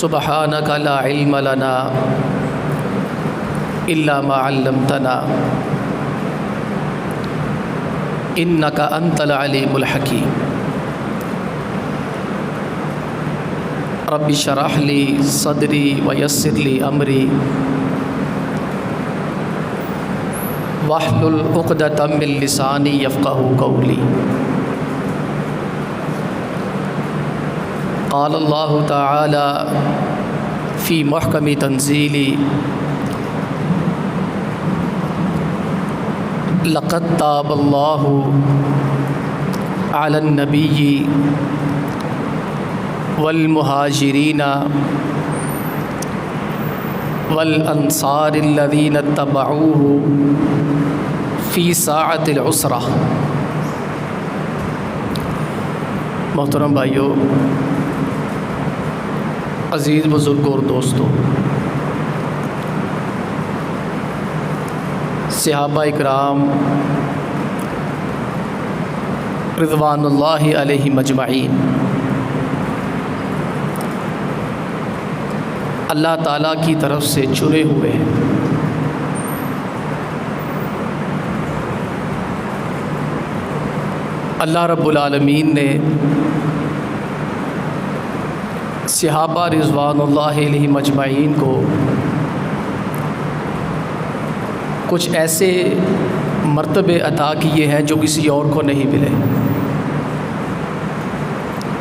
سبحانک لا علم لنا الا ما علمتنا انک انت العلیم الحکیم رب اشرح لی صدری ویسر لی امری واحلل عقدۃ من لسانی یفقہوا قولی قال اللہ تعالی فی محکم تنزیلی لقد تاب اللہ علی النبی والمہاجرین والانصار الذین اتبعوہ فی ساعۃ العسرہ۔ محترم بھائیو، عزیز بزرگوں اور دوستوں، صحابہ اکرام رضوان اللہ علیہم اجمعین اللہ تعالیٰ کی طرف سے چنے ہوئے ہیں۔ اللہ رب العالمین نے صحابہ رضوان اللہ علیہم اجمعین کو کچھ ایسے مرتبے عطا کیے ہیں جو کسی اور کو نہیں ملے۔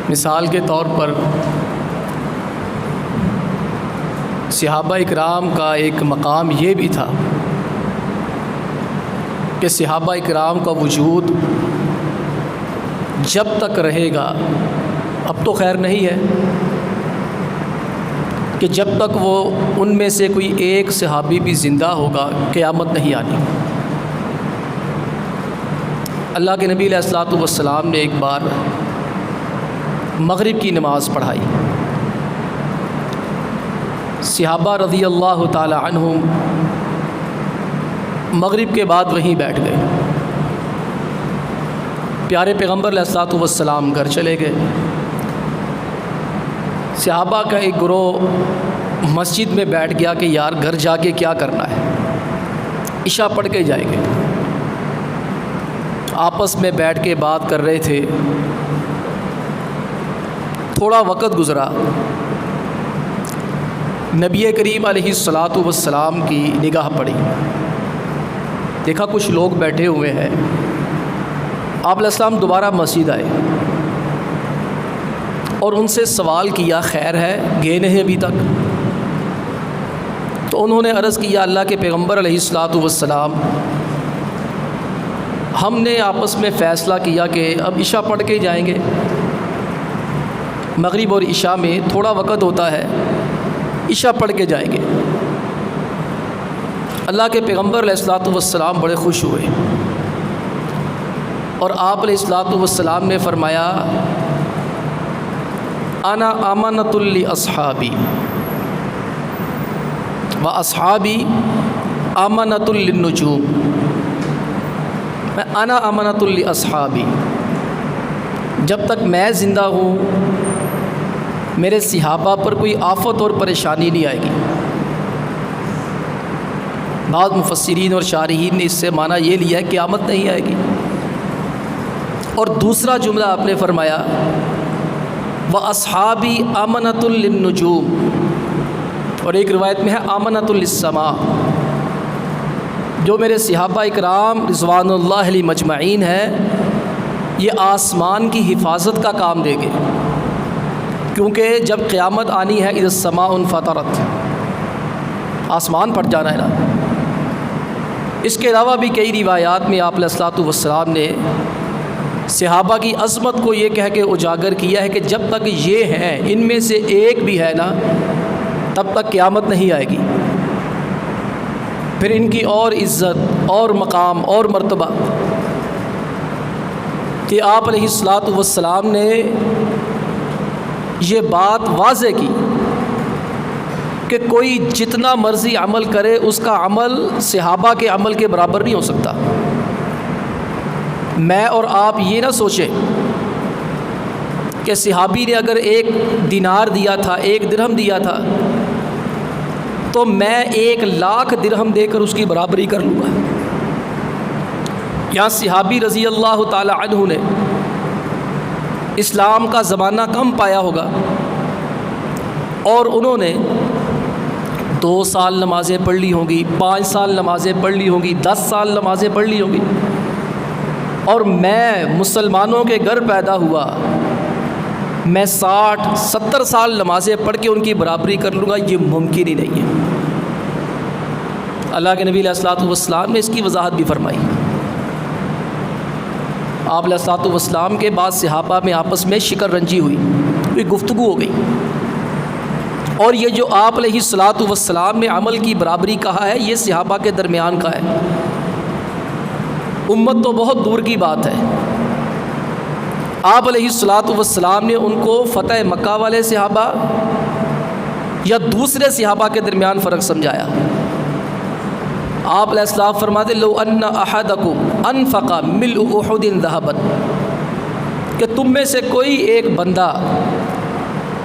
مثال کے طور پر صحابہ اکرام کا ایک مقام یہ بھی تھا کہ صحابہ اکرام کا وجود جب تک رہے گا، اب تو خیر نہیں ہے کہ جب تک وہ ان میں سے کوئی ایک صحابی بھی زندہ ہوگا قیامت نہیں آنی۔ اللہ کے نبی علیہ الصلوۃ والسلام نے ایک بار مغرب کی نماز پڑھائی، صحابہ رضی اللہ تعالی عنہم مغرب کے بعد وہیں بیٹھ گئے۔ پیارے پیغمبر علیہ الصلوۃ والسلام گھر چلے گئے۔ صحابہ کا ایک گروہ مسجد میں بیٹھ گیا کہ یار گھر جا کے کیا کرنا ہے، عشاء پڑھ کے جائیں گے۔ آپس میں بیٹھ کے بات کر رہے تھے۔ تھوڑا وقت گزرا، نبی کریم علیہ الصلوۃ والسلام کی نگاہ پڑی، دیکھا کچھ لوگ بیٹھے ہوئے ہیں۔ آپ علیہ السلام دوبارہ مسجد آئے اور ان سے سوال کیا، خیر ہے، گئے نہیں ابھی تک؟ تو انہوں نے عرض کیا، اللہ کے پیغمبر علیہ الصلوۃ والسلام، ہم نے آپس میں فیصلہ کیا کہ اب عشاء پڑھ کے جائیں گے، مغرب اور عشاء میں تھوڑا وقت ہوتا ہے، عشاء پڑھ کے جائیں گے۔ اللہ کے پیغمبر علیہ الصلوۃ والسلام بڑے خوش ہوئے اور آپ علیہ الصلوۃ والسلام نے فرمایا، انا امانۃ لاصحابی واصحابی امانۃ للنجوم۔ انا امانۃ لاصحابی، جب تک میں زندہ ہوں میرے صحابہ پر کوئی آفت اور پریشانی نہیں آئے گی۔ بعض مفسرین اور شارحین نے اس سے معنی یہ لیا ہے کہ قیامت نہیں آئے گی۔ اور دوسرا جملہ آپ نے فرمایا، وَأَصْحَابِي آمَنَةٌ لِلنُّجُومِ، اور ایک روایت میں ہے آمَنَةٌ لِلسَّمَاءِ، جو میرے صحابہ اکرام رضوان اللہ علیہ مجمعین ہیں، یہ آسمان کی حفاظت کا کام دیں گے، کیونکہ جب قیامت آنی ہے اذا السماء انفطرت، آسمان پھٹ جانا ہے نا۔ اس کے علاوہ بھی کئی روایات میں آپ علیہ الصلوۃ والسلام نے صحابہ کی عظمت کو یہ کہہ کے اجاگر کیا ہے کہ جب تک یہ ہیں، ان میں سے ایک بھی ہے نا، تب تک قیامت نہیں آئے گی۔ پھر ان کی اور عزت اور مقام اور مرتبہ کہ آپ علیہ الصلوۃ والسلام نے یہ بات واضح کی کہ کوئی جتنا مرضی عمل کرے اس کا عمل صحابہ کے عمل کے برابر نہیں ہو سکتا۔ میں اور آپ یہ نہ سوچیں کہ صحابی نے اگر 1 دینار دیا تھا، 1 درہم دیا تھا، تو میں 1,00,000 درہم دے کر اس کی برابری کر لوں گا۔ یہاں صحابی رضی اللہ تعالی عنہ نے اسلام کا زمانہ کم پایا ہوگا، اور انہوں نے 2 سال نمازیں پڑھ لی ہوں گی، 5 سال نمازیں پڑھ لی ہوں گی، 10 سال نمازیں پڑھ لی ہوں گی، اور میں مسلمانوں کے گھر پیدا ہوا، میں 60-70 سال نمازیں پڑھ کے ان کی برابری کر لوں گا، یہ ممکن ہی نہیں ہے۔ اللہ کے نبی علیہ الصلوۃ والسلام نے اس کی وضاحت بھی فرمائی۔ آپ علیہ الصلوۃ والسلام کے بعد صحابہ میں آپس میں شکر رنجی ہوئی، کوئی گفتگو ہو گئی، اور یہ جو آپ علیہ الصلوۃ والسلام نے عمل کی برابری کہا ہے، یہ صحابہ کے درمیان کا ہے، امت تو بہت دور کی بات ہے۔ آپ علیہ الصلوۃ والسلام نے ان کو فتح مکہ والے صحابہ یا دوسرے صحابہ کے درمیان فرق سمجھایا۔ آپ علیہ السلام فرماتے لو ان احدکم انفق ملء احد ذهبا، کہ تم میں سے کوئی ایک بندہ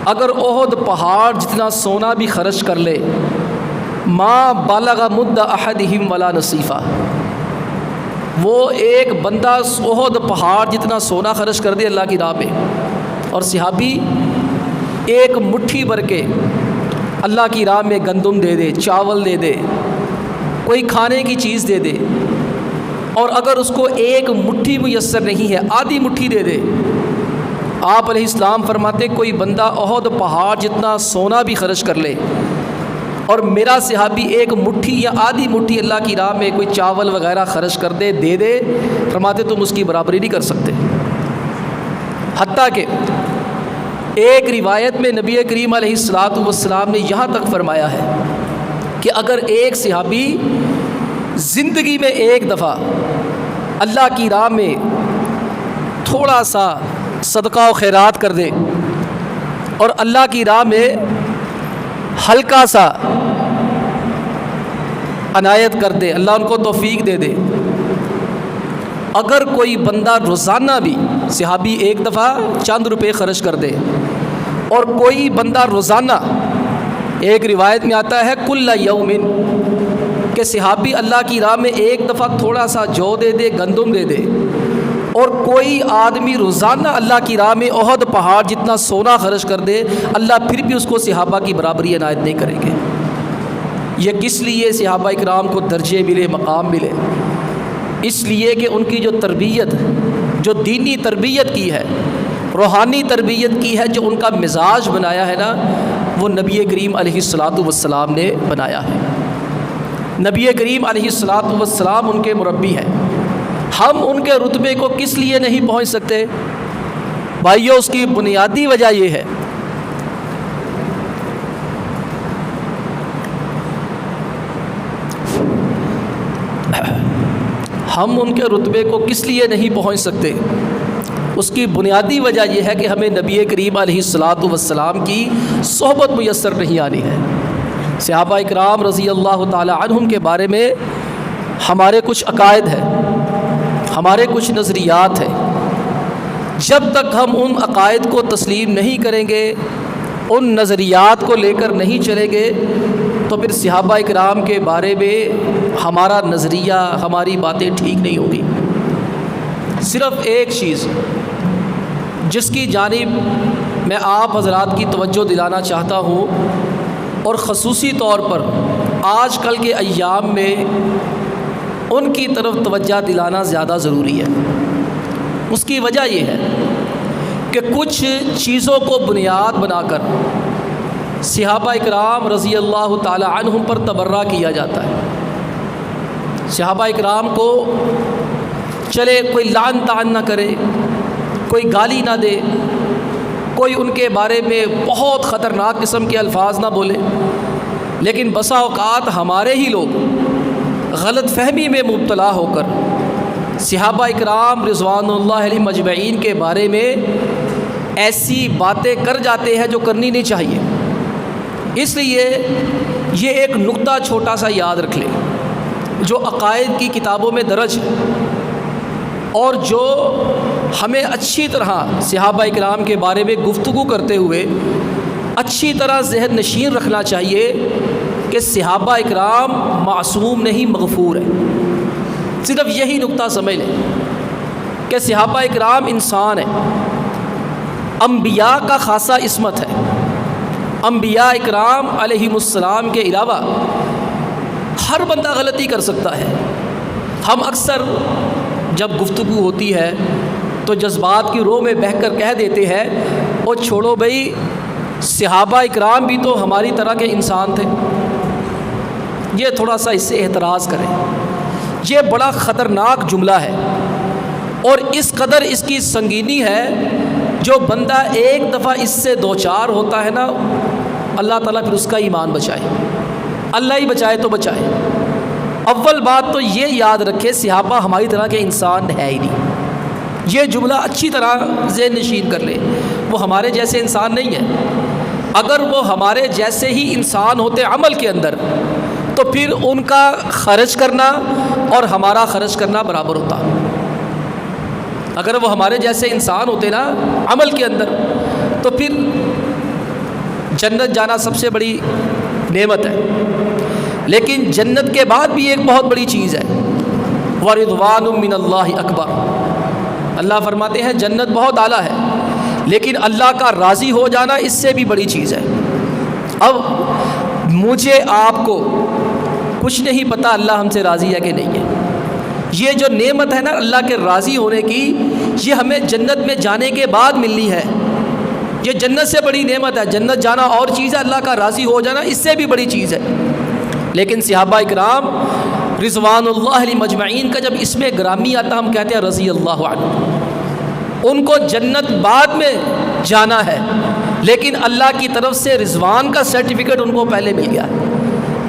اگر احد پہاڑ جتنا سونا بھی خرچ کر لے، ما بلغ مد احدہم ولا نصیفہ، وہ ایک بندہ احد پہاڑ جتنا سونا خرچ کر دے اللہ کی راہ میں، اور صحابی ایک مٹھی بھر کے اللہ کی راہ میں گندم دے دے، چاول دے دے، کوئی کھانے کی چیز دے دے، اور اگر اس کو 1 مٹھی میسر نہیں ہے، آدھی مٹھی دے دے، آپ علیہ السلام فرماتے کوئی بندہ احد پہاڑ جتنا سونا بھی خرچ کر لے، اور میرا صحابی 1 مٹھی یا آدھی مٹھی اللہ کی راہ میں کوئی چاول وغیرہ خرچ کر دے، دے دے، فرماتے تم اس کی برابری نہیں کر سکتے۔ حتیٰ کہ ایک روایت میں نبی کریم علیہ الصلوۃ والسلام نے یہاں تک فرمایا ہے کہ اگر ایک صحابی زندگی میں 1 دفعہ اللہ کی راہ میں تھوڑا سا صدقہ و خیرات کر دے، اور اللہ کی راہ میں ہلکا سا عنایت کر دے، اللہ ان کو توفیق دے دے، اگر کوئی بندہ روزانہ بھی، صحابی 1 دفعہ چند روپے خرچ کر دے، اور کوئی بندہ روزانہ، ایک روایت میں آتا ہے کل یومن، کہ صحابی اللہ کی راہ میں 1 دفعہ تھوڑا سا جو دے دے، گندم دے دے، اور کوئی آدمی روزانہ اللہ کی راہ میں احد پہاڑ جتنا سونا خرچ کر دے، اللہ پھر بھی اس کو صحابہ کی برابری عنایت نہیں کریں گے۔ یہ کس لیے صحابہ اکرام کو درجے ملے، مقام ملے؟ اس لیے کہ ان کی جو تربیت، جو دینی تربیت کی ہے، روحانی تربیت کی ہے، جو ان کا مزاج بنایا ہے نا، وہ نبی کریم علیہ الصلوۃ والسلام نے بنایا ہے۔ نبی کریم علیہ الصلوۃ والسلام ان کے مربی ہیں۔ ہم ان کے رتبے کو کس لیے نہیں پہنچ سکتے؟ بھائیو، اس کی بنیادی وجہ یہ ہے ہم ان کے رتبے کو کس لیے نہیں پہنچ سکتے؟ اس کی بنیادی وجہ یہ ہے کہ ہمیں نبی کریم علیہ الصلوۃ والسلام کی صحبت میسر نہیں آنی ہے۔ صحابہ اکرام رضی اللہ تعالی عنہم کے بارے میں ہمارے کچھ عقائد ہیں، ہمارے کچھ نظریات ہیں۔ جب تک ہم ان عقائد کو تسلیم نہیں کریں گے، ان نظریات کو لے کر نہیں چلیں گے، تو پھر صحابہ اکرام کے بارے میں ہمارا نظریہ، ہماری باتیں ٹھیک نہیں ہوگی۔ صرف ایک چیز جس کی جانب میں آپ حضرات کی توجہ دلانا چاہتا ہوں، اور خصوصی طور پر آج کل کے ایام میں ان کی طرف توجہ دلانا زیادہ ضروری ہے۔ اس کی وجہ یہ ہے کہ کچھ چیزوں کو بنیاد بنا کر صحابہ اکرام رضی اللہ تعالی عنہم پر تبرہ کیا جاتا ہے۔ صحابہ اکرام کو چلے کوئی لعن طعن نہ کرے، کوئی گالی نہ دے، کوئی ان کے بارے میں بہت خطرناک قسم کے الفاظ نہ بولے، لیکن بسا اوقات ہمارے ہی لوگ غلط فہمی میں مبتلا ہو کر صحابہ اکرام رضوان اللہ علیہ مجمعین کے بارے میں ایسی باتیں کر جاتے ہیں جو کرنی نہیں چاہیے۔ اس لیے یہ ایک نقطہ چھوٹا سا یاد رکھ لیں، جو عقائد کی کتابوں میں درج ہے، اور جو ہمیں اچھی طرح صحابہ اکرام کے بارے میں گفتگو کرتے ہوئے اچھی طرح ذہن نشین رکھنا چاہیے کہ صحابہ اکرام معصوم نہیں مغفور ہیں۔ صرف یہی نقطہ سمجھ لیں کہ صحابہ اکرام انسان ہیں، انبیاء کا خاصہ عصمت ہے۔ انبیاء اکرام علیہم السلام کے علاوہ ہر بندہ غلطی کر سکتا ہے۔ ہم اکثر جب گفتگو ہوتی ہے تو جذبات کی رو میں بہہ کر کہہ دیتے ہیں اور چھوڑو بھئی، صحابہ اکرام بھی تو ہماری طرح کے انسان تھے۔ یہ تھوڑا سا اس سے احتراز کریں، یہ بڑا خطرناک جملہ ہے اور اس قدر اس کی سنگینی ہے، جو بندہ ایک دفعہ اس سے دوچار ہوتا ہے نا، اللہ تعالیٰ پھر اس کا ایمان بچائے، اللہ ہی بچائے تو بچائے۔ اول بات تو یہ یاد رکھے صحابہ ہماری طرح کے انسان ہے ہی نہیں۔ یہ جملہ اچھی طرح ذہن نشین کر لے، وہ ہمارے جیسے انسان نہیں ہے۔ اگر وہ ہمارے جیسے ہی انسان ہوتے عمل کے اندر تو پھر ان کا خرچ کرنا اور ہمارا خرچ کرنا برابر ہوتا۔ اگر وہ ہمارے جیسے انسان ہوتے نا عمل کے اندر تو پھر جنت جانا سب سے بڑی نعمت ہے، لیکن جنت کے بعد بھی ایک بہت بڑی چیز ہے، وَرِضْوَانٌ مِّنَ اللَّهِ أَكْبَرُ۔ اللہ فرماتے ہیں جنت بہت اعلیٰ ہے، لیکن اللہ کا راضی ہو جانا اس سے بھی بڑی چیز ہے۔ اب مجھے آپ کو کچھ نہیں پتہ اللہ ہم سے راضی ہے کہ نہیں ہے۔ یہ جو نعمت ہے نا اللہ کے راضی ہونے کی، یہ ہمیں جنت میں جانے کے بعد ملنی ہے۔ یہ جنت سے بڑی نعمت ہے، جنت جانا اور چیز ہے، اللہ کا راضی ہو جانا اس سے بھی بڑی چیز ہے۔ لیکن صحابہ اکرام رضوان اللہ علیہم مجمعین کا جب اس میں گرامی آتا ہم کہتے ہیں رضی اللہ عنہ، ان کو جنت بعد میں جانا ہے، لیکن اللہ کی طرف سے رضوان کا سرٹیفکیٹ ان کو پہلے مل گیا۔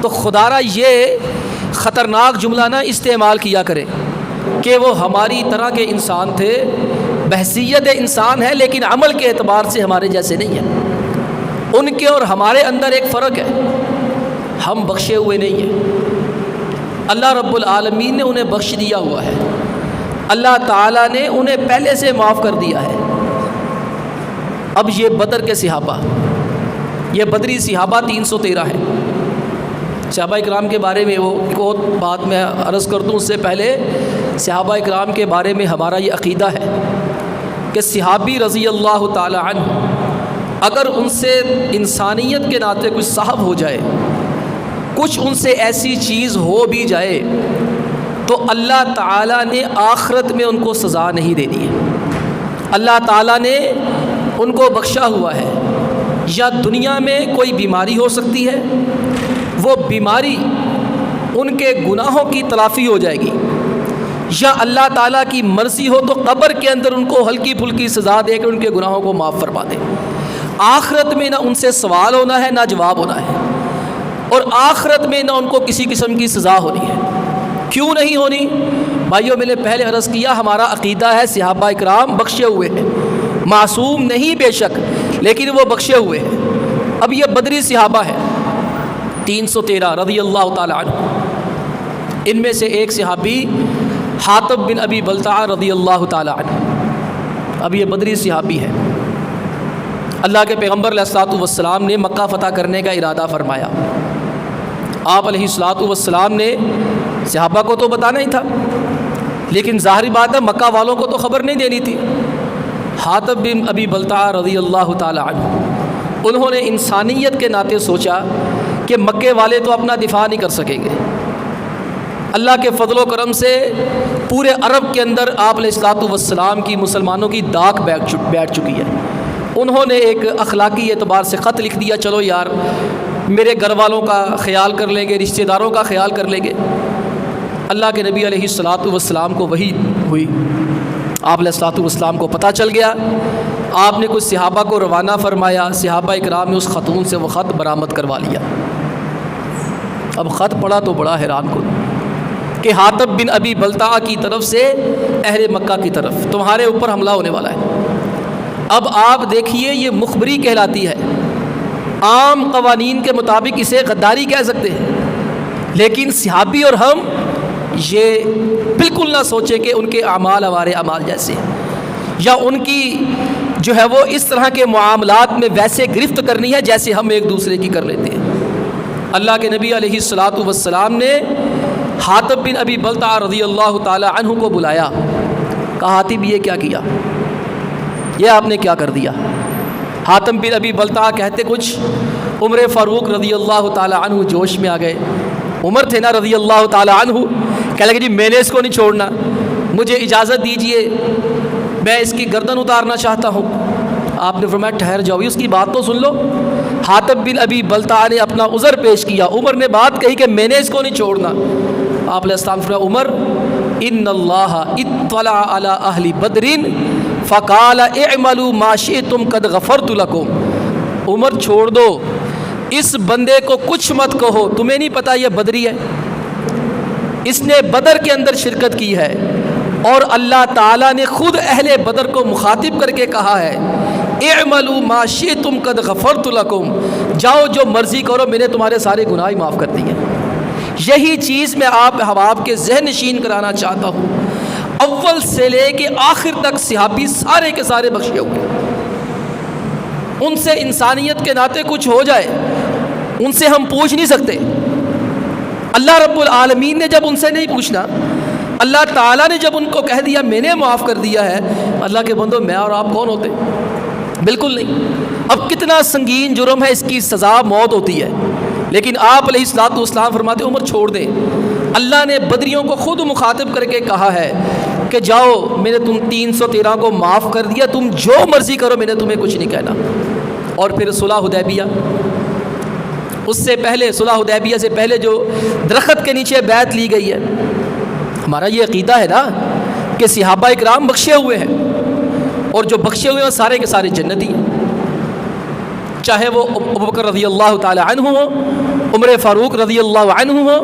تو خدارا یہ خطرناک جملہ نہ استعمال کیا کرے کہ وہ ہماری طرح کے انسان تھے، بحیثیت انسان ہے لیکن عمل کے اعتبار سے ہمارے جیسے نہیں ہیں۔ ان کے اور ہمارے اندر ایک فرق ہے، ہم بخشے ہوئے نہیں ہیں، اللہ رب العالمین نے انہیں بخش دیا ہوا ہے، اللہ تعالیٰ نے انہیں پہلے سے معاف کر دیا ہے۔ اب یہ بدر کے صحابہ، یہ بدری صحابہ 313 ہیں۔ صحابہ اکرام کے بارے میں وہ ایک اور بات میں عرض کر دوں اس سے پہلے، صحابہ اکرام کے بارے میں ہمارا یہ عقیدہ ہے کہ صحابی رضی اللہ تعالی عنہ اگر ان سے انسانیت کے ناطے کچھ صاحب ہو جائے، کچھ ان سے ایسی چیز ہو بھی جائے، تو اللہ تعالیٰ نے آخرت میں ان کو سزا نہیں دینی ہے۔ اللہ تعالیٰ نے ان کو بخشا ہوا ہے، یا دنیا میں کوئی بیماری ہو سکتی ہے، وہ بیماری ان کے گناہوں کی تلافی ہو جائے گی، یا اللہ تعالیٰ کی مرضی ہو تو قبر کے اندر ان کو ہلکی پھلکی سزا دے کے ان کے گناہوں کو معاف فرما دے۔ آخرت میں نہ ان سے سوال ہونا ہے نہ جواب ہونا ہے، اور آخرت میں نہ ان کو کسی قسم کی سزا ہونی ہے۔ کیوں نہیں ہونی؟ بھائیوں میں نے پہلے عرض کیا ہمارا عقیدہ ہے صحابہ اکرام بخشے ہوئے ہیں، معصوم نہیں بے شک، لیکن وہ بخشے ہوئے ہیں۔ اب یہ بدری صحابہ ہیں 313 رضی اللہ تعالی عنہ، ان میں سے ایک صحابی حاطب بن ابی بلتعہ رضی اللہ تعالی عنہ، اب یہ بدری صحابی ہے۔ اللہ کے پیغمبر علیہ الصلوۃ والسلام نے مکہ فتح کرنے کا ارادہ فرمایا، آپ علیہ الصلوۃ والسلام نے صحابہ کو تو بتانا ہی تھا، لیکن ظاہری بات ہے مکہ والوں کو تو خبر نہیں دینی تھی۔ حاطب بن ابی بلتعہ رضی اللہ تعالی عنہ، انہوں نے انسانیت کے ناطے سوچا کہ مکے والے تو اپنا دفاع نہیں کر سکیں گے، اللہ کے فضل و کرم سے پورے عرب کے اندر آپ علیہ الصلوۃ والسلام کی مسلمانوں کی داغ بیٹھ چکی ہے۔ انہوں نے ایک اخلاقی اعتبار سے خط لکھ دیا، چلو یار میرے گھر والوں کا خیال کر لیں گے، رشتہ داروں کا خیال کر لیں گے۔ اللہ کے نبی علیہ الصلوۃ والسلام کو وحی ہوئی، آپ علیہ الصلوۃ والسلام کو پتہ چل گیا، آپ نے کچھ صحابہ کو روانہ فرمایا، صحابہ اکرام نے اس خاتون سے وہ خط برآمد کروا لیا۔ اب خط پڑھا تو بڑا حیران کن کہ حاطب بن ابی بلتعہ کی طرف سے اہل مکہ کی طرف تمہارے اوپر حملہ ہونے والا ہے۔ اب آپ دیکھیے یہ مخبری کہلاتی ہے، عام قوانین کے مطابق اسے غداری کہہ سکتے ہیں، لیکن صحابی اور ہم یہ بالکل نہ سوچے کہ ان کے اعمال ہمارے اعمال جیسے۔ یا ان کی جو ہے وہ اس طرح کے معاملات میں ویسے گرفت کرنی ہے جیسے ہم ایک دوسرے کی کر لیتے ہیں۔ اللہ کے نبی علیہ الصلاۃ والسلام نے حاتب بن ابی بلتع رضی اللہ تعالی عنہ کو بلایا، کہا حاتب یہ کیا کیا، یہ آپ نے کیا کر دیا؟ حاتم بن ابی بلتع کہتے کچھ، عمر فاروق رضی اللہ تعالی عنہ جوش میں آ گئے، عمر تھے نا رضی اللہ تعالی عنہ، کہنے لگے جی میں نے اس کو نہیں چھوڑنا، مجھے اجازت دیجئے، میں اس کی گردن اتارنا چاہتا ہوں۔ آپ نے فرمایا ٹھہر جاؤ، اس کی بات تو سن لو۔ حاتب بن ابی بلتع نے اپنا عذر پیش کیا، عمر نے بات کہی کہ میں نے اس کو نہیں چھوڑنا۔ آپ علیہ السلام فرمایا عمر ان اللہ اطلع علی اہل بدر فقال اعملوا ما شئتم قد غفرت لکم۔ عمر چھوڑ دو، اس بندے کو کچھ مت کہو، تمہیں نہیں پتہ یہ بدری ہے، اس نے بدر کے اندر شرکت کی ہے، اور اللہ تعالیٰ نے خود اہل بدر کو مخاطب کر کے کہا ہے اعملوا ما شئتم قد غفرت لکم، جاؤ جو مرضی کرو میں نے تمہارے سارے گناہ معاف کر دیے۔ یہی چیز میں آپ احباب کے ذہن نشین کرانا چاہتا ہوں، اول سے لے کے آخر تک صحابی سارے کے سارے بخشے ہوئے، ان سے انسانیت کے ناطے کچھ ہو جائے ان سے ہم پوچھ نہیں سکتے۔ اللہ رب العالمین نے جب ان سے نہیں پوچھنا، اللہ تعالیٰ نے جب ان کو کہہ دیا میں نے معاف کر دیا ہے، اللہ کے بندو میں اور آپ کون ہوتے؟ بالکل نہیں۔ اب کتنا سنگین جرم ہے، اس کی سزا موت ہوتی ہے، لیکن آپ علیہ الصلوۃ والسلام فرماتے عمر چھوڑ دیں، اللہ نے بدریوں کو خود مخاطب کر کے کہا ہے کہ جاؤ میں نے تم 313 کو معاف کر دیا، تم جو مرضی کرو میں نے تمہیں کچھ نہیں کہنا۔ اور پھر صلح حدیبیہ، اس سے پہلے صلح حدیبیہ سے پہلے جو درخت کے نیچے بیعت لی گئی ہے، ہمارا یہ عقیدہ ہے نا کہ صحابہ اکرام بخشے ہوئے ہیں، اور جو بخشے ہوئے ہیں سارے کے سارے جنتی ہیں، چاہے وہ ابوبکر رضی اللہ تعالی عنہ ہو، عمر فاروق رضی اللہ عنہ ہو،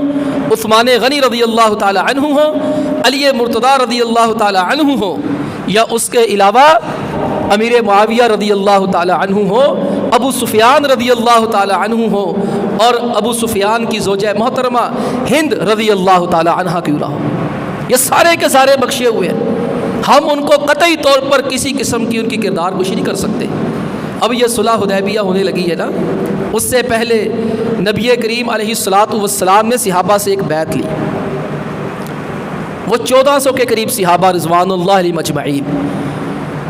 عثمان غنی رضی اللہ تعالی عنہ ہو، علی مرتضیٰ رضی اللہ تعالی عنہ ہو، یا اس کے علاوہ امیر معاویہ رضی اللہ تعالی عنہ ہو، ابو سفیان رضی اللہ تعالی عنہ ہو، اور ابو سفیان کی زوجہ محترمہ ہند رضی اللہ تعالی عنہ کیوں نہ ہو، یہ سارے کے سارے بخشے ہوئے ہیں۔ ہم ان کو قطعی طور پر کسی قسم کی ان کی کردار کشی نہیں کر سکتے۔ اب یہ صلح حدیبیہ ہونے لگی ہے نا، اس سے پہلے نبی کریم علیہ الصلوۃ والسلام نے صحابہ سے ایک بیعت لی، وہ 1400 کے قریب صحابہ رضوان اللہ علیہم اجمعین،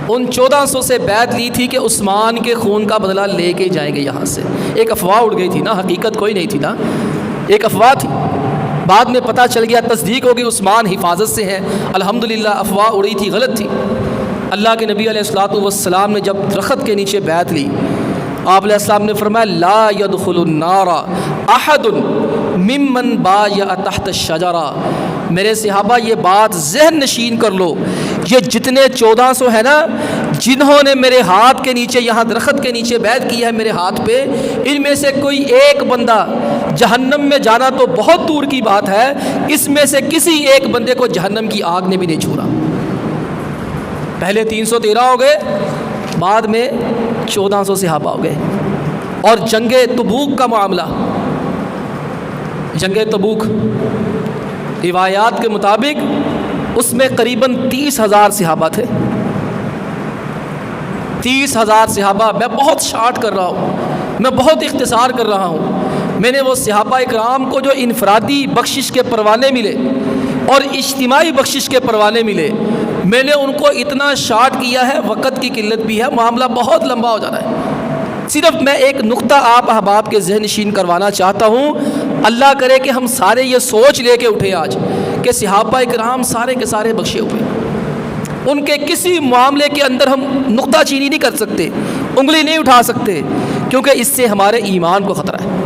ان 1400 سے بیعت لی تھی کہ عثمان کے خون کا بدلہ لے کے جائیں گے یہاں سے۔ ایک افواہ اڑ گئی تھی نا، حقیقت کوئی نہیں تھی نا، ایک افواہ تھی، بعد میں پتہ چل گیا، تصدیق ہوگی عثمان حفاظت سے ہیں، الحمدللہ افواہ اڑی تھی غلط تھی۔ اللہ کے نبی علیہ الصلوۃ والسلام نے جب درخت کے نیچے بیعت لی، آپ علیہ السلام نے فرمایا لا يدخل النار احد ممن بايع تحت الشجرہ۔ میرے صحابہ یہ بات ذہن نشین کر لو، یہ جتنے 1400 ہیں نا جنہوں نے میرے ہاتھ کے نیچے، یہاں درخت کے نیچے بیعت کی ہے میرے ہاتھ پہ، ان میں سے کوئی ایک بندہ جہنم میں جانا تو بہت دور کی بات ہے، اس میں سے کسی ایک بندے کو جہنم کی آگ نے بھی نہیں چھوڑا۔ پہلے 313 ہو گئے، بعد میں 1400 صحابہ ہو گئے۔ اور جنگ تبوک کا معاملہ، جنگ تبوک روایات کے مطابق اس میں قریباً 30,000 صحابہ تھے، 30,000 صحابہ۔ میں بہت شارٹ کر رہا ہوں، میں بہت اختصار کر رہا ہوں۔ میں نے وہ صحابہ اکرام کو جو انفرادی بخشش کے پروانے ملے اور اجتماعی بخشش کے پروانے ملے، میں نے ان کو اتنا شارٹ کیا ہے، وقت کی قلت بھی ہے، معاملہ بہت لمبا ہو جانا ہے۔ صرف میں ایک نقطہ آپ احباب کے ذہن نشین کروانا چاہتا ہوں، اللہ کرے کہ ہم سارے یہ سوچ لے کے اٹھے آج کہ صحابہ اکرام سارے کے سارے بخشے ہوئے، ان کے کسی معاملے کے اندر ہم نقطہ چینی نہیں کر سکتے، انگلی نہیں اٹھا سکتے، کیونکہ اس سے ہمارے ایمان کو خطرہ ہے،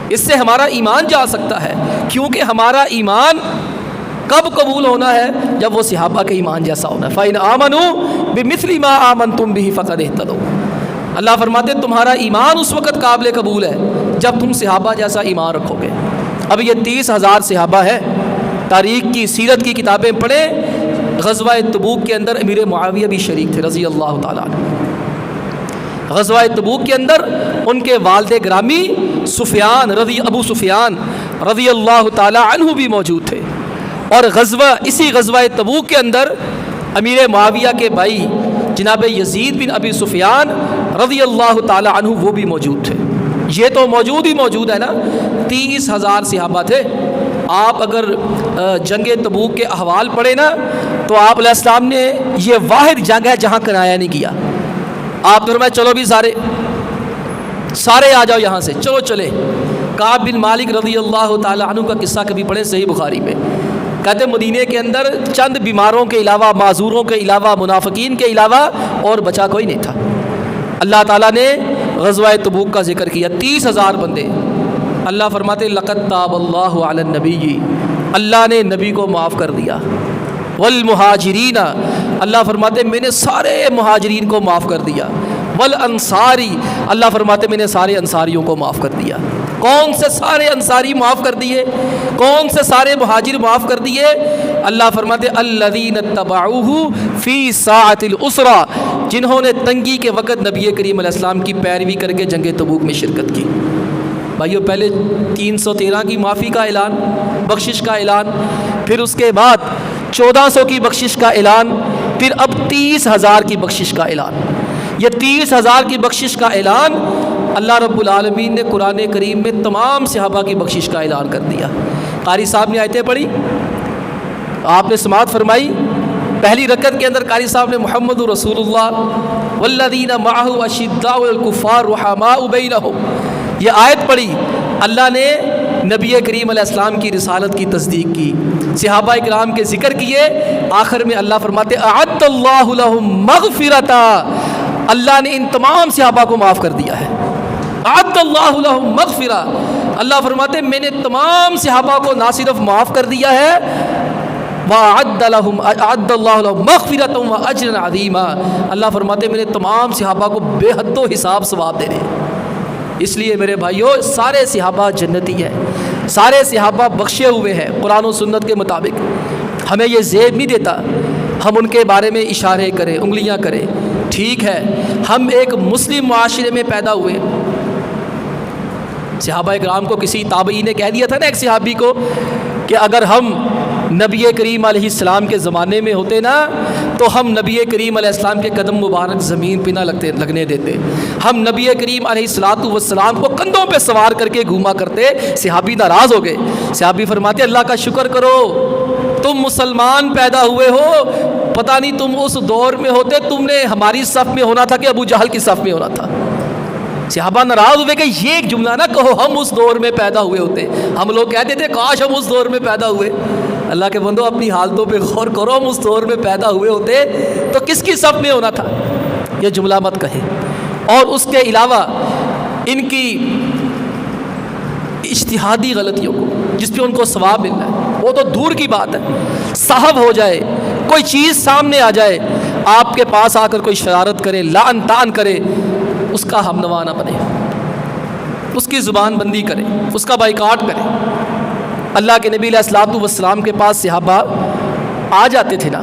اس سے ہمارا ایمان جا سکتا ہے، کیونکہ ہمارا ایمان کب قبول ہونا ہے؟ جب وہ صحابہ کے ایمان جیسا ہونا ہے۔ فَإِنْ آمَنُوا بِمِثْلِ مَا آمَنْتُمْ بِهِ فَقَدِ اهْتَدَوْا۔ اللہ فرماتے تمہارا ایمان اس وقت قابل قبول ہے جب تم صحابہ جیسا ایمان رکھو گے۔ اب یہ 30,000 صحابہ ہے، تاریخ کی سیرت کی کتابیں پڑھیں، غزوہ تبوک کے اندر امیر معاویہ بھی شریک تھے رضی اللہ تعالیٰ عنہ۔ غزوہ تبوک کے اندر ان کے والد گرامی ابو سفیان رضی اللہ تعالیٰ عنہ بھی موجود تھے، اور اسی غزوہ تبوک کے اندر امیر معاویہ کے بھائی جناب یزید بن ابی سفیان رضی اللہ تعالی عنہ وہ بھی موجود تھے. یہ تو موجود ہے نا. 30,000 صحابہ تھے. آپ اگر جنگ تبوک کے احوال پڑھیں نا تو آپ علیہ السلام نے یہ واحد جنگ ہے جہاں کنایا نہیں کیا. آپ نے فرمایا چلو بھی سارے آ جاؤ یہاں سے, چلو چلے. کعب بن مالک رضی اللہ تعالی عنہ کا قصہ کبھی پڑھیں صحیح بخاری میں. کہتے مدینے کے اندر چند بیماروں کے علاوہ, معذوروں کے علاوہ, منافقین کے علاوہ اور بچا کوئی نہیں تھا. اللہ تعالیٰ نے غزوہ تبوک کا ذکر کیا. 30,000 بندے. اللہ فرماتے لقد تاب اللہ علی النبی, اللہ نے نبی کو معاف کر دیا. والمہاجرین, اللہ فرماتے میں نے سارے مہاجرین کو معاف کر دیا. والانصاری, اللہ فرماتے میں نے سارے انصاریوں کو معاف کر دیا. کون سے سارے انصاری معاف کر دیے؟ کون سے سارے مہاجر معاف کر دیے؟ اللہ فرماتے الذین اتبعوہ فی ساعۃ العسرہ, جنہوں نے تنگی کے وقت نبی کریم علیہ السلام کی پیروی کر کے جنگ تبوک میں شرکت کی. بھائیو پہلے 313 کی معافی کا اعلان, بخشش کا اعلان, پھر اس کے بعد 1400 کی بخشش کا اعلان, پھر اب 30,000 کی بخشش کا اعلان. یہ 30,000 کی بخشش کا اعلان اللہ رب العالمین نے قرآن کریم میں تمام صحابہ کی بخشش کا اعلان کر دیا. قاری صاحب نے آیتیں پڑھی, آپ نے سماعت فرمائی. پہلی رکعت کے اندر قاری صاحب نے محمد رسول اللہ والذین معہ اشداء علی الکفار رحماء بینہم یہ آیت پڑھی. اللہ نے نبی کریم علیہ السلام کی رسالت کی تصدیق کی, صحابہ اکرام کے ذکر کیے. آخر میں اللہ فرماتے اعد اللہ لہم مغفرتا, اللہ نے ان تمام صحابہ کو معاف کر دیا ہے. اعد اللہ لہم مغفرہ, اللہ فرماتے میں نے تمام صحابہ کو نہ صرف معاف کر دیا ہے, وَأَعَدَّ اللَّهُ لَهُمْ مَغْفِرَةً وَأَجْرًا عَظِيمًا, اللہ فرماتے میں نے تمام صحابہ کو بے حد و حساب ثواب دے رہے. اس لیے میرے بھائیوں سارے صحابہ جنتی ہیں, سارے صحابہ بخشے ہوئے ہیں قرآن و سنت کے مطابق. ہمیں یہ زیب نہیں دیتا ہم ان کے بارے میں اشارے کریں, انگلیاں کریں. ٹھیک ہے ہم ایک مسلم معاشرے میں پیدا ہوئے. صحابہ اکرام کو کسی تابعی نے کہہ دیا تھا نا ایک صحابی کو کہ اگر ہم نبی کریم علیہ السلام کے زمانے میں ہوتے نا تو ہم نبی کریم علیہ السلام کے قدم مبارک زمین پہ نہ لگنے دیتے, ہم نبی کریم علیہ السلام کو کندھوں پہ سوار کر کے گھوما کرتے. صحابی ناراض ہو گئے. صحابی فرماتے اللہ کا شکر کرو تم مسلمان پیدا ہوئے ہو, پتہ نہیں تم اس دور میں ہوتے تم نے ہماری صف میں ہونا تھا کہ ابو جہل کی صف میں ہونا تھا. صحابہ ناراض ہوئے کہ یہ ایک جملہ نہ کہو ہم اس دور میں پیدا ہوئے ہوتے. ہم لوگ کہتے تھے کاش ہم اس دور میں پیدا ہوئے. اللہ کے بندو اپنی حالتوں پہ غور کرو, ہم اس دور میں پیدا ہوئے ہوتے تو کس کی صف میں ہونا تھا. یہ جملہ مت کہیں. اور اس کے علاوہ ان کی اجتہادی غلطیوں کو جس پہ ان کو ثواب ملنا ہے وہ تو دور کی بات ہے. صاحب ہو جائے, کوئی چیز سامنے آ جائے, آپ کے پاس آ کر کوئی شرارت کرے, لعن طعن کرے, اس کا ہم نوا نہ بنے, اس کی زبان بندی کرے, اس کا بائیکاٹ کرے. اللہ کے نبی علیہ الصلوۃ والسلام کے پاس صحابہ آ جاتے تھے نا,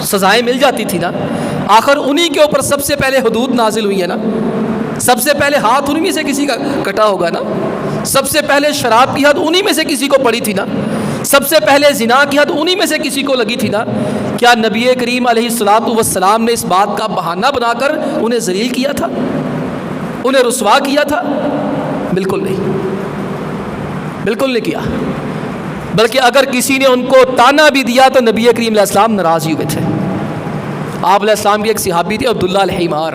سزائیں مل جاتی تھی نا. آخر انہی کے اوپر سب سے پہلے حدود نازل ہوئی ہے نا. سب سے پہلے ہاتھ انہی میں سے کسی کا کٹا ہوگا نا. سب سے پہلے شراب کی حد انہی میں سے کسی کو پڑی تھی نا. سب سے پہلے زنا کی حد انہی میں سے کسی کو لگی تھی نا. کیا نبی کریم علیہ الصلوۃ والسلام نے اس بات کا بہانہ بنا کر انہیں ذلیل کیا تھا, انہیں رسوا کیا تھا؟ بالکل نہیں, بالکل نہیں کیا. بلکہ اگر کسی نے ان کو تانا بھی دیا تو نبی کریم علیہ السلام ناراض ہی ہوئے تھے. آپ علیہ السلام کے ایک صحابی تھے عبداللہ الحمار,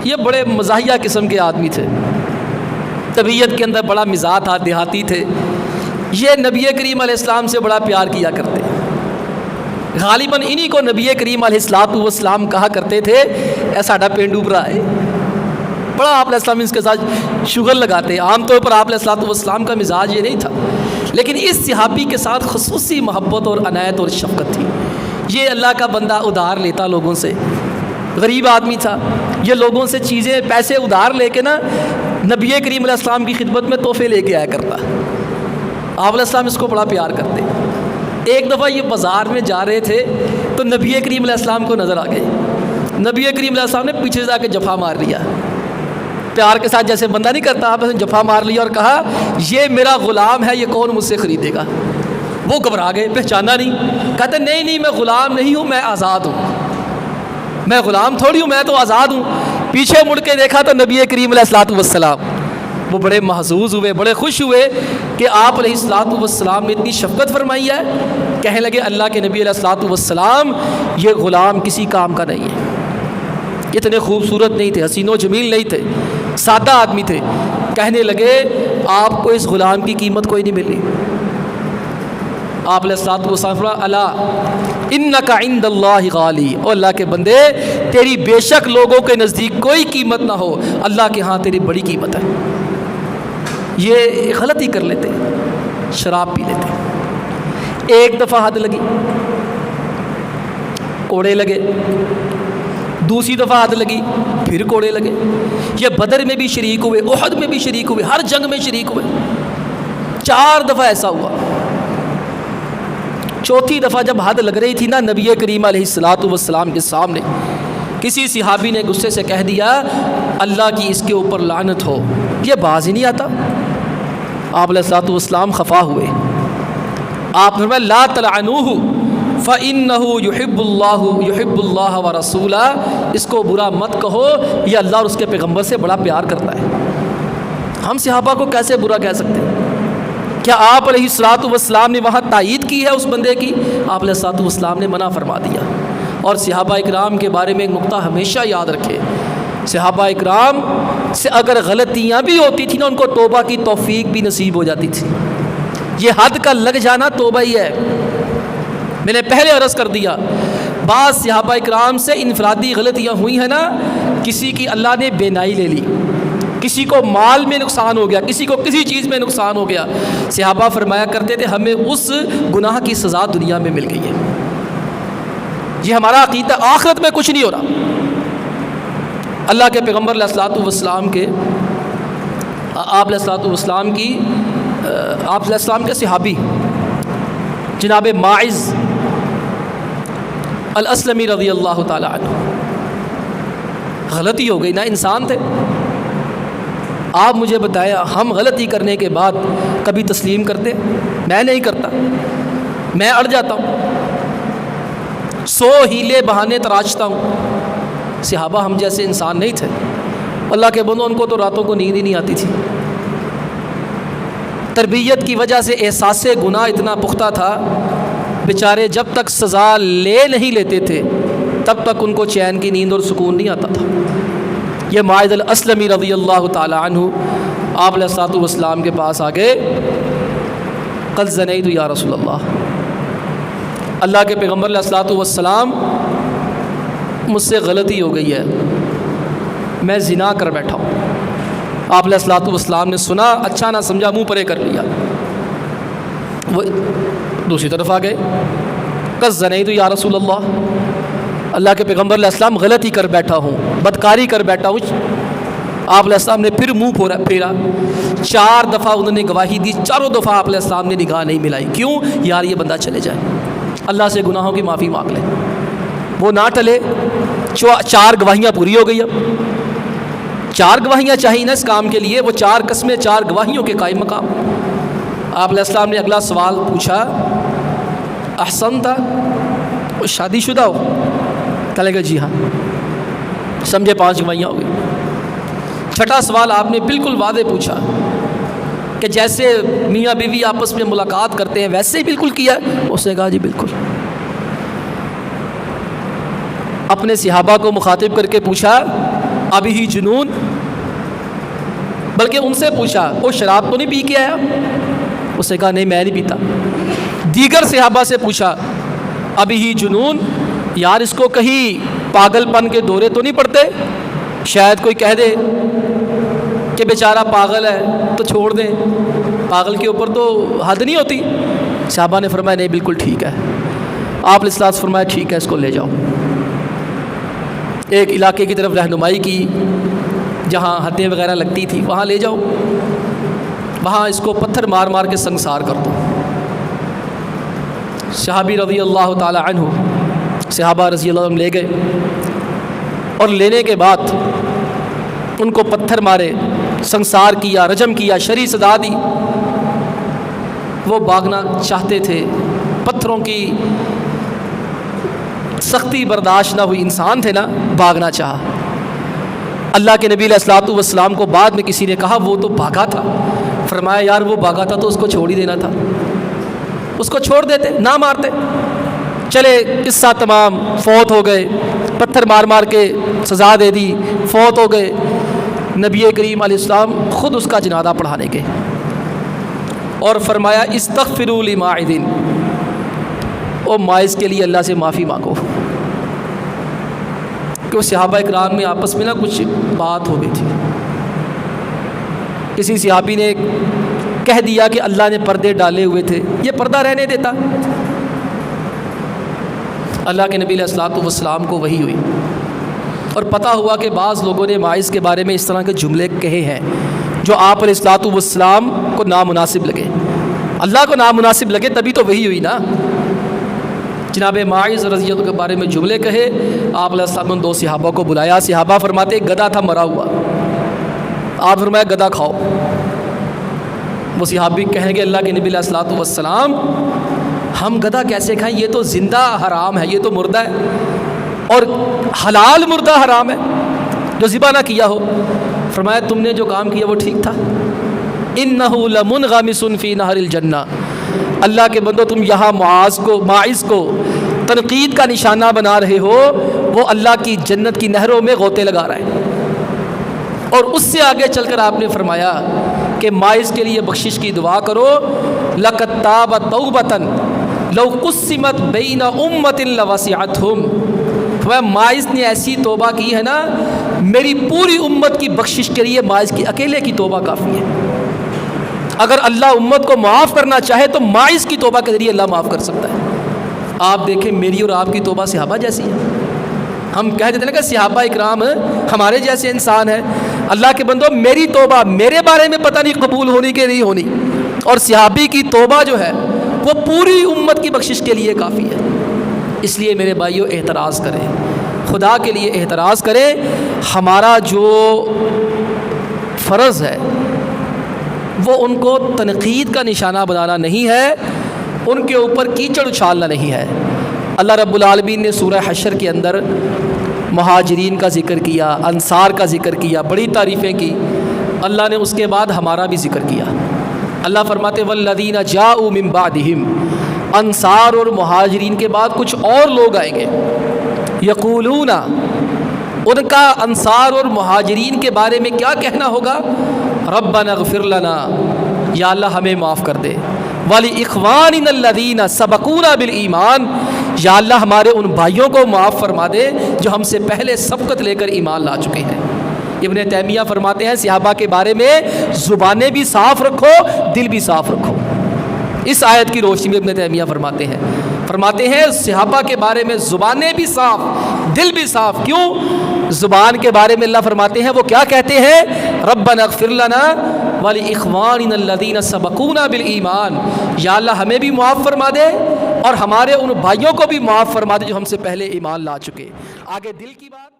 یہ بڑے مزاحیہ قسم کے آدمی تھے, طبیعت کے اندر بڑا مزاح تھا, دیہاتی تھے. یہ نبی کریم علیہ السلام سے بڑا پیار کیا کرتے. غالباً انہی کو نبی کریم علیہ الصلوۃ والسلام کہا کرتے تھے اے ساڈا پینڈو بھرا ہے. بڑا آپ علیہ السلام اس کے ساتھ شغل لگاتے. عام طور پر آپ علیہ الصلوۃ والسلام کا مزاج یہ نہیں تھا, لیکن اس صحابی کے ساتھ خصوصی محبت اور عنایت اور شفقت تھی. یہ اللہ کا بندہ ادھار لیتا لوگوں سے, غریب آدمی تھا. یہ لوگوں سے چیزیں پیسے ادھار لے کے نا نبی کریم علیہ السلام کی خدمت میں تحفے لے کے آیا کرتا. آپ علیہ السلام اس کو بڑا پیار کرتے. ایک دفعہ یہ بازار میں جا رہے تھے تو نبی کریم علیہ السلام کو نظر آ گئے. نبی کریم علیہ السلام نے پیچھے سے آ کے جفا مار لیا, پیار کے ساتھ جیسے بندہ نہیں کرتا, آپ نے جفا مار لیا اور کہا یہ میرا غلام ہے, یہ کون مجھ سے خریدے گا. وہ گھبرا گئے، پہچانا نہیں. کہتے نہیں میں غلام نہیں ہوں، میں آزاد ہوں، میں غلام تھوڑی ہوں، میں تو آزاد ہوں. پیچھے مڑ کے دیکھا تو نبی کریم علیہ الصلوۃ والسلام. وہ بڑے محظوظ ہوئے، بڑے خوش ہوئے کہ آپ علیہ الصلوۃ والسلام نے اتنی شفقت فرمائی ہے. کہنے لگے اللہ کے نبی علیہ الصلوۃ والسلام یہ غلام کسی کام کا نہیں ہے. اتنے خوبصورت نہیں تھے، حسین و جمیل نہیں تھے، سادہ آدمی تھے. کہنے لگے آپ کو اس غلام کی قیمت کوئی نہیں ملی. آپ علیہ الصلوۃ والسلام فرمایا الا انک عند اللہ غالی، او اللہ کے بندے تیری بے شک لوگوں کے نزدیک کوئی قیمت نہ ہو، اللہ کے ہاں تیری بڑی قیمت ہے. یہ غلطی کر لیتے، شراب پی لیتے. ایک دفعہ حد لگی، کوڑے لگے. دوسری دفعہ حد لگی، پھر کوڑے لگے. یہ بدر میں بھی شریک ہوئے، احد میں بھی شریک ہوئے، ہر جنگ میں شریک ہوئے. 4 دفعہ ایسا ہوا. چوتھی دفعہ جب حد لگ رہی تھی نا نبی کریم علیہ الصلوۃ والسلام کے سامنے، کسی صحابی نے غصے سے کہہ دیا اللہ کی اس کے اوپر لعنت ہو، یہ باز ہی نہیں آتا. آپ علیہ الصلوۃ والسلام خفا ہوئے. آپ نے فرمایا لا تلعنوہ فإنہ یحب اللہ ورسولہ، اس کو برا مت کہو، یہ اللہ اور اس کے پیغمبر سے بڑا پیار کرتا ہے. ہم صحابہ کو کیسے برا کہہ سکتے ہیں؟ کیا آپ علیہ الصلوۃ والسلام نے وہاں تائید کی ہے اس بندے کی؟ آپ علیہ الصلوۃ والسلام نے منع فرما دیا. اور صحابہ اکرام کے بارے میں ایک نقطہ ہمیشہ یاد رکھے، صحابہ اکرام سے اگر غلطیاں بھی ہوتی تھیں نا، ان کو توبہ کی توفیق بھی نصیب ہو جاتی تھی. یہ حد کا لگ جانا توبہ ہی ہے. میں نے پہلے عرض کر دیا بعض صحابہ اکرام سے انفرادی غلطیاں ہوئی ہیں نا، کسی کی اللہ نے بینائی لے لی، کسی کو مال میں نقصان ہو گیا، کسی کو کسی چیز میں نقصان ہو گیا. صحابہ فرمایا کرتے تھے ہمیں اس گناہ کی سزا دنیا میں مل گئی ہے. یہ ہمارا عقیدہ، آخرت میں کچھ نہیں ہو رہا. اللہ کے پیغمبر علیہ الصلوۃ والسلام کے آپ علیہ الصلوۃ والسلام کی آپ علیہ السلام کے صحابی جناب ماعز الاسلمی رضی اللہ تعالی عنہ، غلطی ہو گئی نا، انسان تھے. آپ مجھے بتایا ہم غلطی کرنے کے بعد کبھی تسلیم کرتے؟ میں نہیں کرتا، میں اڑ جاتا ہوں، 100 ہیلے بہانے تراشتا ہوں. صحابہ ہم جیسے انسان نہیں تھے. اللہ کے بندوں، ان کو تو راتوں کو نیند ہی نہیں آتی تھی. تربیت کی وجہ سے احساس گناہ اتنا پختہ تھا، بیچارے جب تک سزا لے نہیں لیتے تھے تب تک ان کو چین کی نیند اور سکون نہیں آتا تھا. یہ ماعز الاسلمی رضی اللہ تعالی عنہ آپ علیہ الصلوۃ والسلام کے پاس آ گئے. قد زنیت یا رسول اللہ، اللہ کے پیغمبر علیہ الصلوۃ والسلام مجھ سے غلطی ہو گئی ہے، میں زنا کر بیٹھا ہوں. آپ علیہ الصلوۃ والسلام نے سنا، اچھا نہ سمجھا، منہ پرے کر لیا. وہ دوسری طرف آ گئے. قد زنیت یا رسول اللہ، اللہ کے پیغمبر علیہ السلام غلطی کر بیٹھا ہوں، بدکاری کر بیٹھا ہوں. آپ علیہ السلام نے پھر منہ پھیرا. 4 دفعہ انہوں نے گواہی دی، چاروں دفعہ آپ علیہ السلام نے نگاہ نہیں ملائی. کیوں؟ یار یہ بندہ چلے جائے، اللہ سے گناہوں کی معافی مانگ لے. وہ نہ ٹلے. 4 گواہیاں پوری ہو گئی. اب 4 گواہیاں چاہیے نا اس کام کے لیے. وہ 4 قسمیں 4 گواہیوں کے قائم مقام. آپ علیہ السلام نے اگلا سوال پوچھا، احسن تھا، شادی شدہ ہو؟ کہنے لگا جی ہاں. سمجھے 5 گواہیاں ہو گئی. چھٹا سوال آپ نے بالکل واضح پوچھا کہ جیسے میاں بیوی آپس میں ملاقات کرتے ہیں ویسے ہی بالکل کیا؟ اس نے کہا جی بالکل. اپنے صحابہ کو مخاطب کر کے پوچھا ابھی ہی جنون، بلکہ ان سے پوچھا وہ شراب تو نہیں پی کے آیا؟ اس نے کہا نہیں میں نہیں پیتا. دیگر صحابہ سے پوچھا ابھی ہی جنون، یار اس کو کہیں پاگل پن کے دورے تو نہیں پڑتے؟ شاید کوئی کہہ دے کہ بیچارہ پاگل ہے تو چھوڑ دیں، پاگل کے اوپر تو حد نہیں ہوتی. صحابہ نے فرمایا نہیں بالکل ٹھیک ہے. آپ نے اصلاح فرمایا ٹھیک ہے اس کو لے جاؤ. ایک علاقے کی طرف رہنمائی کی جہاں حدیں وغیرہ لگتی تھی، وہاں لے جاؤ، وہاں اس کو پتھر مار مار کے سنگسار کر دو. صحابی رضی اللہ تعالی عنہ، صحابہ رضی اللہ عنہ لے گئے اور لینے کے بعد ان کو پتھر مارے، سنگسار کیا، رجم کیا، شرعی سزا دی. وہ بھاگنا چاہتے تھے، پتھروں کی سختی برداشت نہ ہوئی، انسان تھے نا، بھاگنا چاہا۔ اللہ کے نبی علیہ الصلوۃ والسلام کو بعد میں کسی نے کہا وہ تو بھاگا تھا، فرمایا یار وہ بھاگا تھا تو اس کو چھوڑ ہی دینا تھا، اس کو چھوڑ دیتے، نہ مارتے۔ چلے قصہ تمام، فوت ہو گئے، پتھر مار مار کے سزا دے دی، فوت ہو گئے۔ نبی کریم علیہ السلام خود اس کا جنازہ پڑھانے گئے اور فرمایا استغفروا لماعز، او ماعز کے لیے اللہ سے معافی مانگو، کہ صحابہ اکرام میں آپس میں کچھ بات ہو گئی تھی۔ کسی صحابی نے کہہ دیا کہ اللہ نے پردے ڈالے ہوئے تھے، یہ پردہ رہنے دیتا؟ اللہ کے نبی علیہ الصلوۃ والسلام کو وحی ہوئی اور پتہ ہوا کہ بعض لوگوں نے ماعز کے بارے میں اس طرح کے جملے کہے ہیں جو آپ علیہ الصلوۃ والسلام کو نامناسب لگے۔ اللہ کو نامناسب لگے تبھی تو وحی ہوئی نا۔ جناب ماعز رضی اللہ کے بارے میں جملے کہے، آپ علیہ السلام نے 2 صحابہ کو بلایا، صحابہ فرماتے گدھا تھا مرا ہوا، آپ فرمایا گدھا کھاؤ۔ وہ صحابی کہیں گے اللہ کے نبی علیہ الصلوۃ والسلام ہم گدھا کیسے کھائیں، یہ تو زندہ حرام ہے، یہ تو مردہ ہے، اور حلال مردہ حرام ہے جو ذبح نہ کیا ہو۔ فرمایا تم نے جو کام کیا وہ ٹھیک تھا، انہ لمنغمس فی نہر الجنہ، اللہ کے بندو تم یہاں ماعز کو تنقید کا نشانہ بنا رہے ہو، وہ اللہ کی جنت کی نہروں میں غوطے لگا رہا ہے۔ اور اس سے آگے چل کر آپ نے فرمایا کہ ماعز کے لیے بخشش کی دعا کرو، لقد تاب توبۃ لو قسمت بین امۃ لوسعتھم، ماعز نے ایسی توبہ کی ہے نا، میری پوری امت کی بخشش کے لیے ماعز کی اکیلے کی توبہ کافی ہے۔ اگر اللہ امت کو معاف کرنا چاہے تو ماعز کی توبہ کے ذریعے اللہ معاف کر سکتا ہے۔ آپ دیکھیں میری اور آپ کی توبہ صحابہ جیسی ہے۔ ہم کہہ دیتے ہیں کہ صحابہ اکرام ہمارے جیسے انسان ہیں، اللہ کے بندو میری توبہ میرے بارے میں پتہ نہیں قبول ہونی کہ نہیں ہونی، اور صحابی کی توبہ جو ہے وہ پوری امت کی بخشش کے لیے کافی ہے۔ اس لیے میرے بھائیوں احتراز کریں، خدا کے لیے احتراز کریں۔ ہمارا جو فرض ہے وہ ان کو تنقید کا نشانہ بنانا نہیں ہے، ان کے اوپر کیچڑ اچھالنا نہیں ہے۔ اللہ رب العالمین نے سورہ حشر کے اندر مہاجرین کا ذکر کیا، انصار کا ذکر کیا، بڑی تعریفیں کی۔ اللہ نے اس کے بعد ہمارا بھی ذکر کیا۔ اللہ فرماتے والذین جاءوا من بعدہم، انصار اور مہاجرین کے بعد کچھ اور لوگ آئیں گے، یقولون، ان کا انصار اور مہاجرین کے بارے میں کیا کہنا ہوگا؟ ربنا اغفر لنا، یا اللہ ہمیں معاف کر دے، وَلِإِخْوَانِنَا الَّذِينَ سَبَقُونَا بِالْإِيمَانِ، یا اللہ ہمارے ان بھائیوں کو معاف فرما دے جو ہم سے پہلے سبقت لے کر ایمان لا چکے ہیں۔ ابن تیمیہ فرماتے ہیں صحابہ کے بارے میں زبانیں بھی صاف رکھو، دل بھی صاف رکھو۔ اس آیت کی روشنی میں ابن تیمیہ فرماتے ہیں صحابہ کے بارے میں زبانیں بھی صاف، دل بھی صاف۔ کیوں؟ زبان کے بارے میں اللہ فرماتے ہیں وہ کیا کہتے ہیں؟ ربنا اغفر لنا وَلِإِخْوَانِنَا الَّذِينَ سَبَقُونَا بِالْإِيمَانِ، یا اللہ ہمیں بھی معاف فرما دے اور ہمارے ان بھائیوں کو بھی معاف فرما دے جو ہم سے پہلے ایمان لا چکے۔ آگے دل کی بات